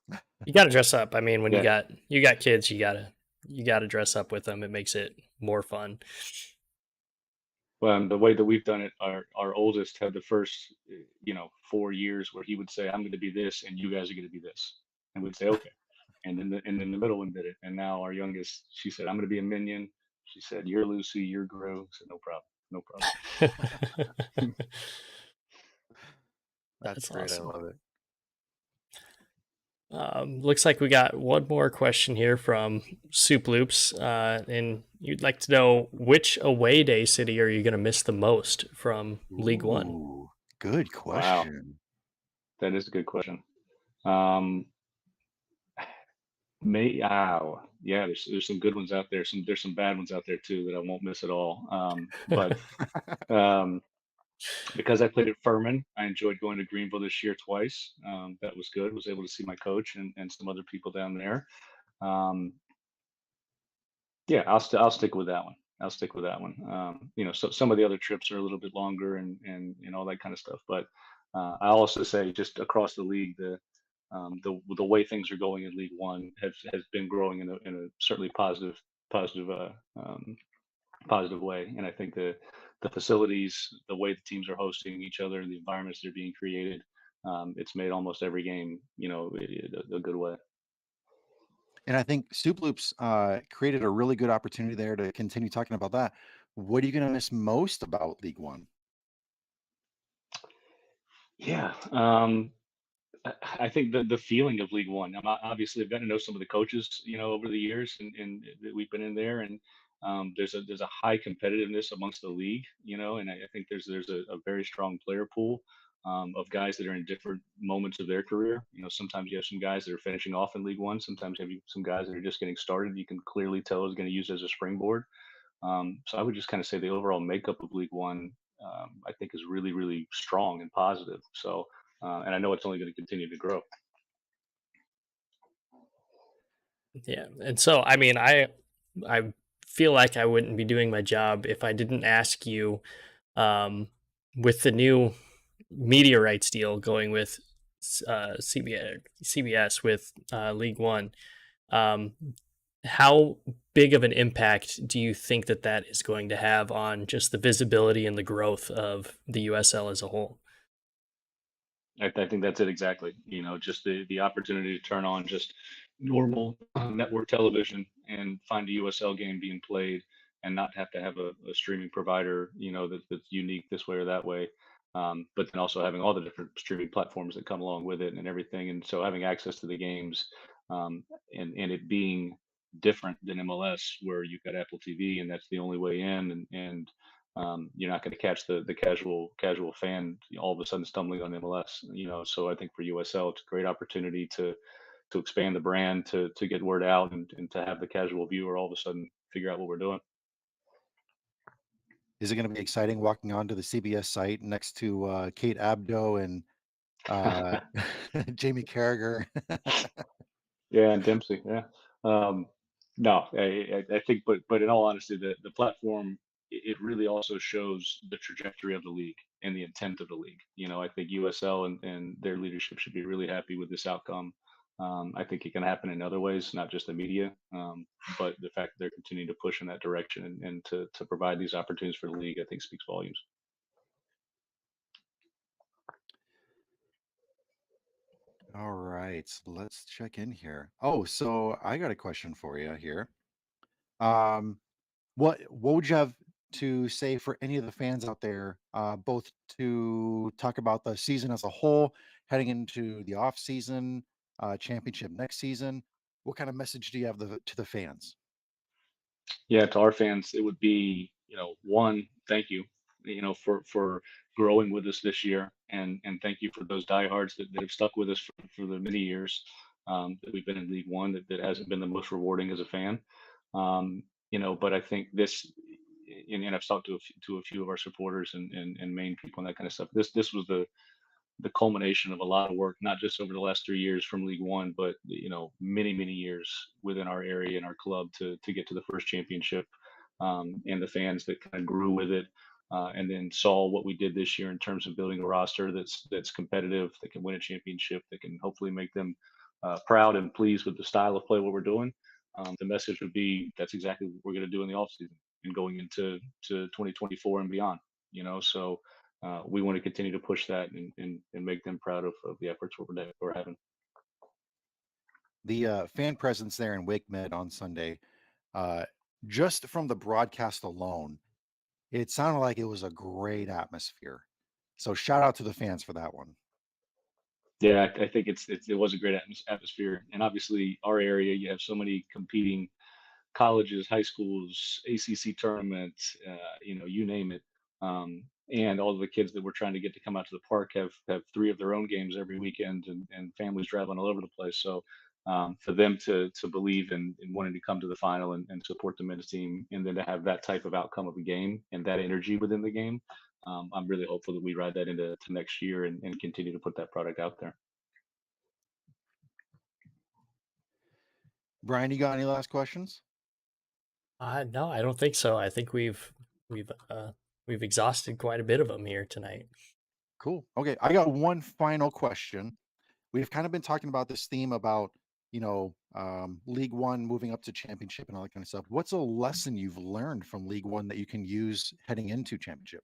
S1: Yep.
S2: you got to dress up. I mean, when
S3: Yeah.
S2: you got kids, you gotta dress up with them. It makes it more fun.
S3: Well, and the way that we've done it, our oldest had the first, 4 years where he would say, "I'm going to be this, and you guys are going to be this," and we'd say, "Okay." And then the middle one did it, and now our youngest, she said, "I'm going to be a minion." She said, "You're Lucy, you're Gru." I said, "No problem, no problem."
S1: That's
S2: That's
S1: great. I
S2: awesome.
S1: love it.
S2: Looks like we got one more question here from Soup Loops, and you'd like to know which away day city are you going to miss the most from League One?
S1: Ooh, good
S3: Wow,
S1: question.
S3: that is a good question. Um, yeah, there's some good ones out there. There's some bad ones out there too that I won't miss at all. But um, because I played at Furman, I enjoyed going to Greenville this year twice. That was good. Was able to see my coach and some other people down there. Um, yeah, I'll stick with that one. I'll stick with that one. So some of the other trips are a little bit longer and all that kind of stuff. But I also say just across the league, the way things are going in League One has been growing in a certainly positive positive way. And I think the facilities, the way the teams are hosting each other, the environments that are being created, it's made almost every game, a good way.
S1: And I think Soup Loops created a really good opportunity there to continue talking about that. What are you going to miss most about League One?
S3: Yeah. I think the feeling of League One. Obviously, I've gotten to know some of the coaches, over the years, and that we've been in there, and there's a high competitiveness amongst the league, and I think there's a very strong player pool of guys that are in different moments of their career. Sometimes you have some guys that are finishing off in League One. Sometimes you have some guys that are just getting started. You can clearly tell is going to use as a springboard. So I would just kind of say the overall makeup of League One, I think, is really, really strong and positive. So, and I know it's only going to continue to grow.
S2: Yeah, and so I mean, I feel like I wouldn't be doing my job if I didn't ask you, um, with the new media rights deal going with CBS with League One. Um, how big of an impact do you think that is going to have on just the visibility and the growth of the USL as a whole?
S3: I think that's it exactly. Just the opportunity to turn on just normal network television and find a USL game being played, and not have to have a streaming provider, that's unique this way or that way. But then also having all the different streaming platforms that come along with it and everything, and so having access to the games, and it being different than MLS, where you've got Apple TV and that's the only way in, and you're not going to catch the casual fan all of a sudden stumbling on MLS. So I think for USL, it's a great opportunity to expand the brand, to get word out, and to have the casual viewer all of a sudden figure out what we're doing.
S1: Is it going to be exciting walking onto the CBS site next to Kate Abdo and uh, Jamie Carragher?
S3: Yeah, and Dempsey. Yeah. No, I think, but in all honesty, the platform it really also shows the trajectory of the league and the intent of the league. I think USL and their leadership should be really happy with this outcome. I think it can happen in other ways, not just the media, but the fact that they're continuing to push in that direction and to provide these opportunities for the league, I think speaks volumes.
S1: All right, let's check in here. Oh, so I got a question for you here. Um, what would you have to say for any of the fans out there, both to talk about the season as a whole, heading into the off season, championship next season? What kind of message do you have to the fans?
S3: Yeah, to our fans, it would be, one, thank you, for growing with us this year, and thank you for those diehards that have stuck with us for the many years that we've been in League One. That hasn't been the most rewarding as a fan, but I think this, and I've talked to a few of our supporters and main people and that kind of stuff. This was the culmination of a lot of work, not just over the last 3 years from League One, but many years within our area and our club to get to the first championship, and the fans that kind of grew with it, and then saw what we did this year in terms of building a roster that's competitive, that can win a championship, that can hopefully make them proud and pleased with the style of play what we're doing. The message would be that's exactly what we're going to do in the offseason and going into 2024 and beyond. So we want to continue to push that and make them proud of the efforts we're having.
S1: The fan presence there in Wake Med on Sunday, uh, just from the broadcast alone, it sounded like it was a great atmosphere. So shout out to the fans for that one.
S3: Yeah, I think it was a great atmosphere, and obviously our area, you have so many competing colleges, high schools, ACC tournaments, you name it. And all of the kids that we're trying to get to come out to the park have three of their own games every weekend, and families traveling all over the place. So for them to believe in wanting to come to the final and support the men's team, and then to have that type of outcome of a game and that energy within the game, I'm really hopeful that we ride that into next year and continue to put that product out there.
S1: Brian, you got any last questions?
S2: No, I don't think so. I think we've we've exhausted quite a bit of them here tonight.
S1: Cool. Okay, I got one final question. We've kind of been talking about this theme about, League One moving up to championship and all that kind of stuff. What's a lesson you've learned from League One that you can use heading into championship?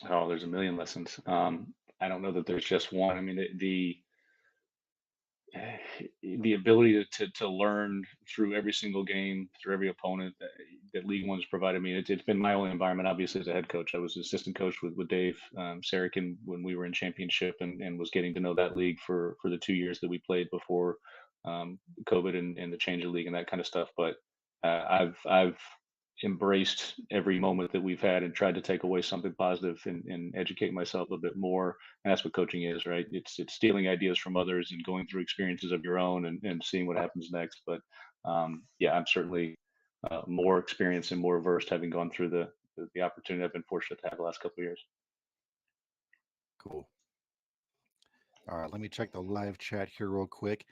S3: Oh, there's a million lessons. I don't know that there's just one. I mean, the ability to learn through every single game, through every opponent that League One's provided me. It's been my only environment, obviously, as a head coach. I was assistant coach with Dave Sarakin when we were in championship, and was getting to know that league for the 2 years that we played before COVID and the change of league and that kind of stuff. But I've embraced every moment that we've had and tried to take away something positive and educate myself a bit more. And that's what coaching is, right? It's stealing ideas from others and going through experiences of your own and seeing what happens next. But yeah, I'm certainly more experienced and more versed, having gone through the opportunity I've been fortunate to have the last couple of years.
S1: Cool. All right, let me check the live chat here real quick.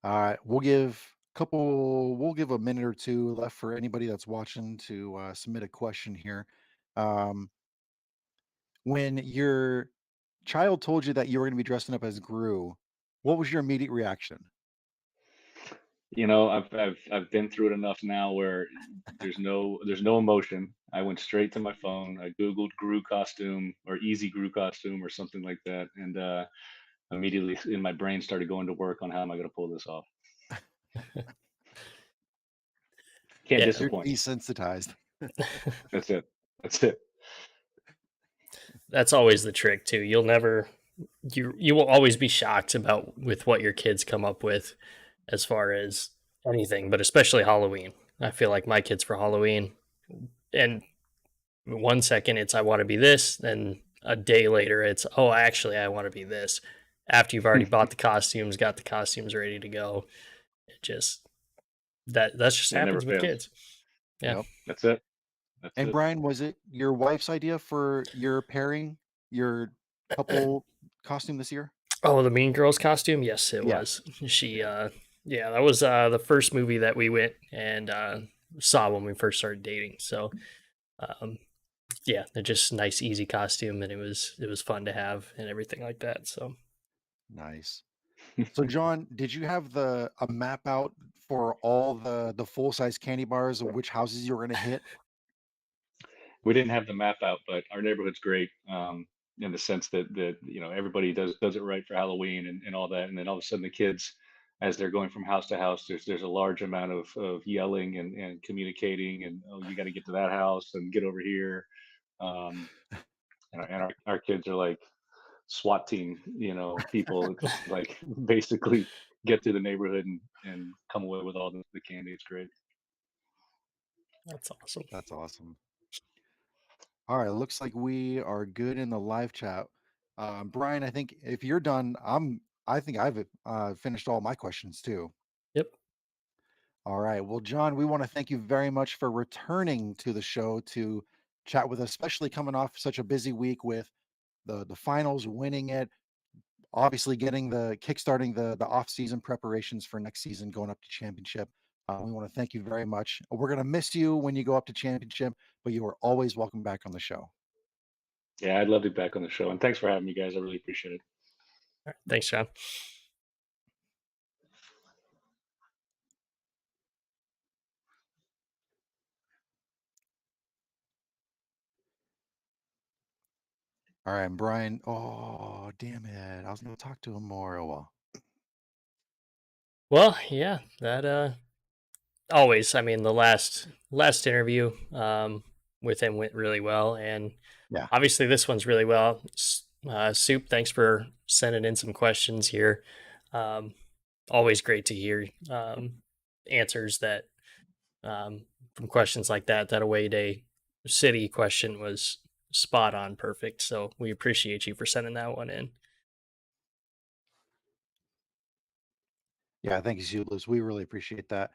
S1: We'll give a minute or two left for anybody that's watching to submit a question here. Um, when your child told you that you were going to be dressing up as Gru, what was your immediate reaction?
S3: I've been through it enough now where there's no emotion. I went straight to my phone. I googled Gru costume or easy Gru costume or something like that, and immediately in my brain started going to work on how am I going to pull this off. Can't
S2: Yeah,
S1: You're
S3: disappoint.
S1: desensitized.
S3: That's it. That's it.
S2: that's always the trick too. You will always be shocked about with what your kids come up with as far as anything, but especially Halloween. I feel like my kids for Halloween, and 1 second it's I want to be this, then a day later it's oh actually I want to be this. After you've already bought the costumes, got the costumes ready to go, it just that just
S3: It never
S2: happens with
S3: fails.
S2: kids. Yeah.
S1: Yep.
S3: That's it. That's
S1: And
S3: it.
S1: Brian, was it your wife's idea for your pairing, your couple costume this year?
S2: Oh, the Mean Girls costume? Yes, it
S1: Yeah.
S2: was. She
S1: Yeah.
S2: yeah, that was the first movie that we went and saw when we first started dating. So Um, yeah, they're just nice, easy costume, and it was fun to have and everything like that. So
S1: Nice. So, John, did you have the a map out for all the full size candy bars of which houses you were going to hit?
S3: We didn't have the map out, but our neighborhood's great, in the sense that everybody does it right for Halloween and all that, and then all of a sudden the kids, as they're going from house to house, there's a large amount of yelling and communicating, and oh, you got to get to that house and get over here, um, and our kids are like SWAT team, people. It's like basically get to the neighborhood and come away with all the candy. It's great.
S2: that's awesome.
S1: That's awesome. All right, looks like we are good in the live chat. Brian, I think if you're done, I think I've finished all my questions too.
S2: Yep.
S1: All right. Well, John, we want to thank you very much for returning to the show to chat with us, especially coming off such a busy week with the finals, winning it, obviously getting the kickstarting the off season preparations for next season, going up to championship. We want to thank you very much. We're gonna miss you when you go up to championship, but you are always welcome back on the show.
S3: Yeah, I'd love to be back on the show, and thanks for having me, guys. I really appreciate it.
S2: All right. Thanks, John.
S1: All right, and Brian. Oh, damn it! I was gonna talk to him more. Oh well.
S2: Well, yeah, that always. I mean, the last interview with him went really well, and
S1: Yeah.
S2: obviously this one's really well. Soup, thanks for sending in some questions here. Um, always great to hear answers that from questions like that. That away day city question was spot on, perfect. So we appreciate you for sending that one in.
S1: Yeah, thank you, Zulus. We really appreciate that.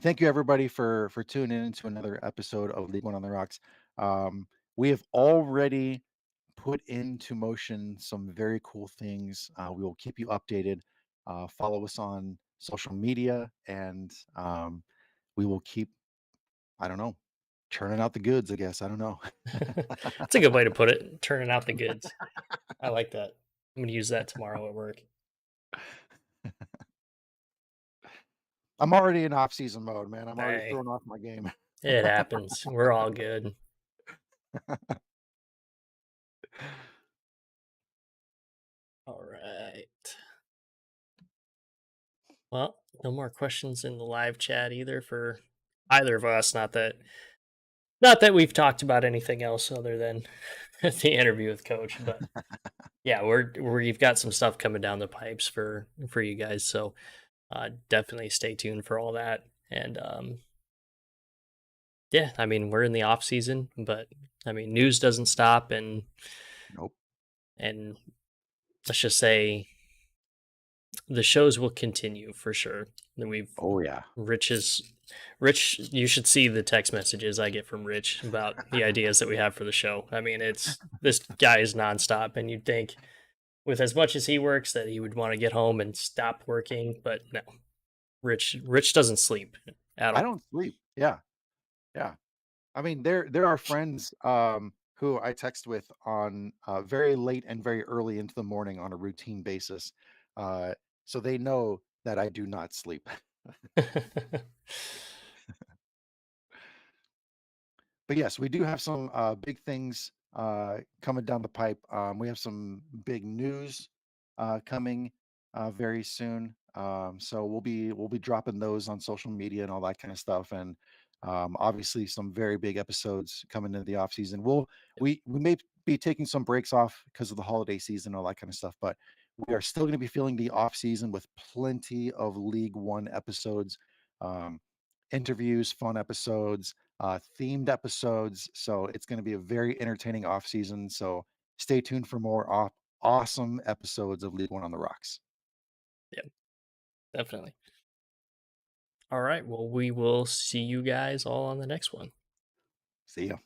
S1: Thank you everybody for tuning in to another episode of League One on the Rocks. We have already put into motion some very cool things. We will keep you updated. Follow us on social media, and we will keep, I don't know, churning out the goods, I guess. I don't know.
S2: That's a good way to put it. Turning out the goods. I like that. I'm gonna use that tomorrow at work.
S1: I'm already in off-season mode, man. I'm already
S2: Hey,
S1: throwing off my game.
S2: it happens. We're all good. All right. Well, no more questions in the live chat either for either of us. Not that we've talked about anything else other than the interview with Coach, but yeah, we've got some stuff coming down the pipes for you guys. So definitely stay tuned for all that. And yeah, I mean we're in the off season, but I mean news doesn't stop,
S1: Nope.
S2: and let's just say the shows will continue for sure. And we've
S1: Oh yeah.
S2: Rich is Rich. You should see the text messages I get from Rich about the ideas that we have for the show. I mean, it's this guy is nonstop, and you'd think with as much as he works that he would want to get home and stop working, but no. Rich doesn't sleep at
S1: I
S2: all.
S1: don't sleep. Yeah. Yeah. I mean, there are friends who I text with on very late and very early into the morning on a routine basis, uh, so they know that I do not sleep. But yes, we do have some big things coming down the pipe. We have some big news coming very soon. So we'll be dropping those on social media and all that kind of stuff. And obviously, some very big episodes coming into the off season. We may be taking some breaks off because of the holiday season, all that kind of stuff. But we are still going to be filling the off season with plenty of League One episodes, um, interviews, fun episodes, themed episodes. So it's going to be a very entertaining off season. So stay tuned for more awesome episodes of League One on the Rocks.
S2: Yeah, definitely. All right. Well, we will see you guys all on the next one.
S1: See ya.